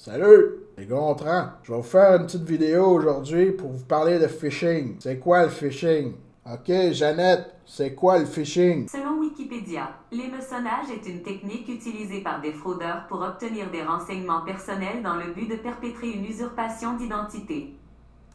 Salut, c'est Gontran. Je vais vous faire une petite vidéo aujourd'hui pour vous parler de phishing. C'est quoi le phishing? Ok, Jeannette, c'est quoi le phishing? Selon Wikipédia, l'émeçonnage est une technique utilisée par des fraudeurs pour obtenir des renseignements personnels dans le but de perpétrer une usurpation d'identité.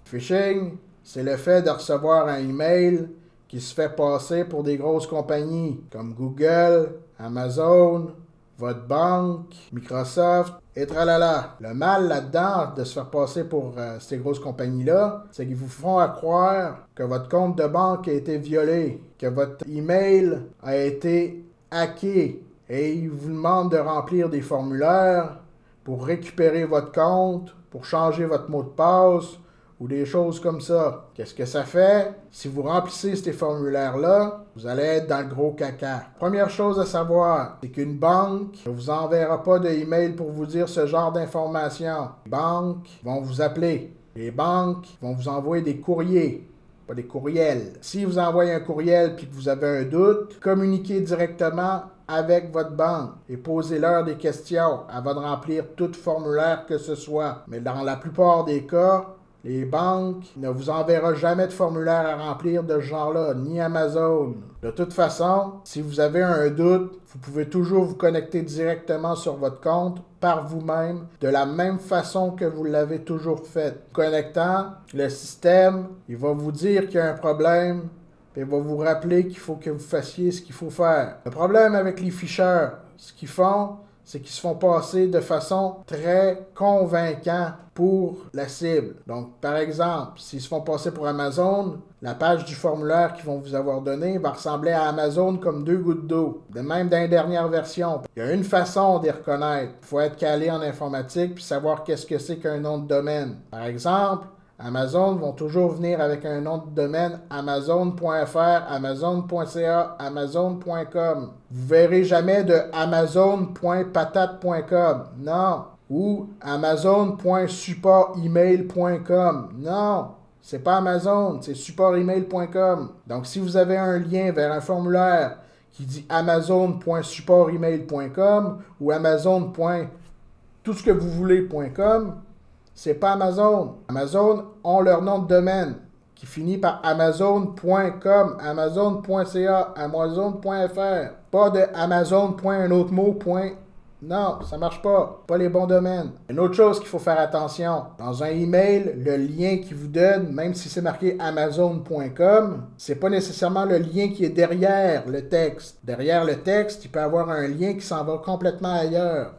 Phishing, c'est le fait de recevoir un email qui se fait passer pour des grosses compagnies comme Google, Amazon, votre banque, Microsoft, et tralala. Le mal là-dedans de se faire passer pour ces grosses compagnies-là, c'est qu'ils vous font croire que votre compte de banque a été violé, que votre email a été hacké, et ils vous demandent de remplir des formulaires pour récupérer votre compte, pour changer votre mot de passe, ou des choses comme ça. Qu'est-ce que ça fait? Si vous remplissez ces formulaires-là, vous allez être dans le gros caca. Première chose à savoir, c'est qu'une banque ne vous enverra pas d'email pour vous dire ce genre d'informations. Les banques vont vous appeler. Les banques vont vous envoyer des courriers, pas des courriels. Si vous envoyez un courriel puis que vous avez un doute, communiquez directement avec votre banque et posez-leur des questions avant de remplir tout formulaire que ce soit. Mais dans la plupart des cas, les banques ne vous enverront jamais de formulaire à remplir de ce genre-là, ni Amazon. De toute façon, si vous avez un doute, vous pouvez toujours vous connecter directement sur votre compte par vous-même, de la même façon que vous l'avez toujours fait. Connectant, le système, il va vous dire qu'il y a un problème, puis il va vous rappeler qu'il faut que vous fassiez ce qu'il faut faire. Le problème avec les ficheurs, ce qu'ils font, c'est qu'ils se font passer de façon très convaincante pour la cible. Donc, par exemple, s'ils se font passer pour Amazon, la page du formulaire qu'ils vont vous avoir donné va ressembler à Amazon comme deux gouttes d'eau. De même dans les dernières versions. Il y a une façon de les reconnaître. Il faut être calé en informatique puis savoir qu'est-ce que c'est qu'un nom de domaine. Par exemple, Amazon vont toujours venir avec un nom de domaine amazon.fr, amazon.ca, amazon.com. Vous verrez jamais de amazon.patate.com. Non. Ou amazon.supportemail.com. Non. C'est pas Amazon, c'est supportemail.com. Donc si vous avez un lien vers un formulaire qui dit amazon.supportemail.com ou amazon.tout ce que vous voulez.com, c'est pas Amazon. Amazon ont leur nom de domaine qui finit par amazon.com, amazon.ca, amazon.fr. Pas de amazon.un autre mot. Non, ça marche pas. Pas les bons domaines. Une autre chose qu'il faut faire attention. Dans un email, le lien qu'il vous donne, même si c'est marqué amazon.com, c'est pas nécessairement le lien qui est derrière le texte. Derrière le texte, il peut y avoir un lien qui s'en va complètement ailleurs.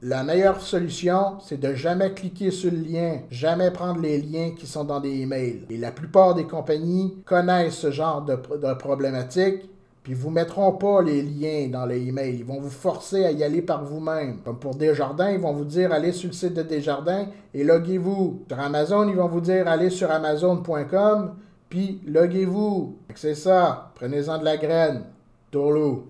La meilleure solution, c'est de jamais cliquer sur le lien, jamais prendre les liens qui sont dans des emails. Et la plupart des compagnies connaissent ce genre de problématique, puis vous mettront pas les liens dans les emails. Ils vont vous forcer à y aller par vous-même. Comme pour Desjardins, ils vont vous dire allez sur le site de Desjardins et loguez-vous. Sur Amazon, ils vont vous dire allez sur amazon.com, puis loguez-vous. C'est ça, prenez-en de la graine. Tourlou.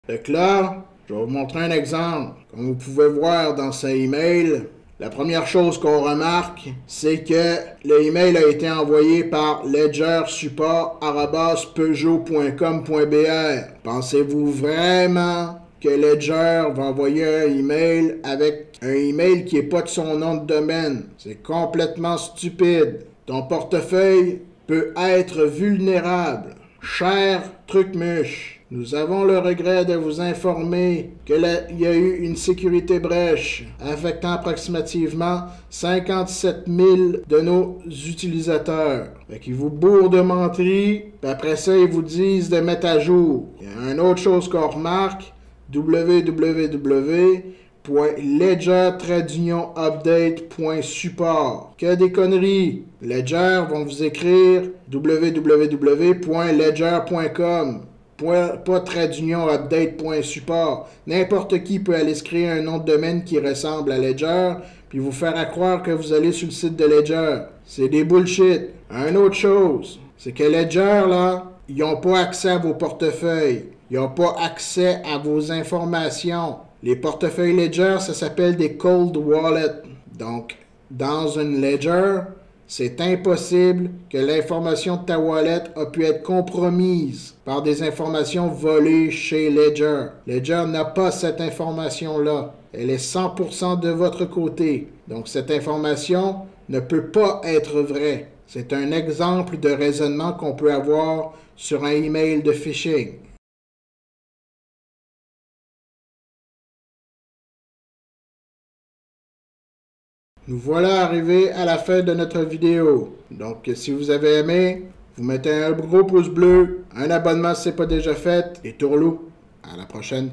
Fait que là, je vais vous montrer un exemple. Comme vous pouvez voir dans ce email, la première chose qu'on remarque, c'est que le email a été envoyé par ledgersupport@peugeot.com.br. Pensez-vous vraiment que Ledger va envoyer un email avec un email qui n'est pas de son nom de domaine? C'est complètement stupide. Ton portefeuille peut être vulnérable. Cher Trucmuche, nous avons le regret de vous informer qu'il y a eu une sécurité brèche affectant approximativement 57 000 de nos utilisateurs. Fait qu'ils vous bourrent de menteries, puis après ça, ils vous disent de mettre à jour. Il y a une autre chose qu'on remarque, www.ledger-update.support. Que des conneries! Ledger vont vous écrire www.ledger.com. Pas trait-d'union-update.support. N'importe qui peut aller se créer un nom de domaine qui ressemble à Ledger, puis vous faire à croire que vous allez sur le site de Ledger. C'est des bullshit. Une autre chose, c'est que Ledger, là, ils n'ont pas accès à vos portefeuilles. Ils n'ont pas accès à vos informations. Les portefeuilles Ledger, ça s'appelle des cold wallets. Donc, dans une Ledger, C'est impossible que l'information de ta wallet a pu être compromise par des informations volées chez Ledger. Ledger n'a pas cette information-là. Elle est 100% de votre côté. Donc cette information ne peut pas être vraie. C'est un exemple de raisonnement qu'on peut avoir sur un email de phishing. Nous voilà arrivés à la fin de notre vidéo. Donc, si vous avez aimé, vous mettez un gros pouce bleu, un abonnement si ce n'est pas déjà fait, et tourlou. À la prochaine.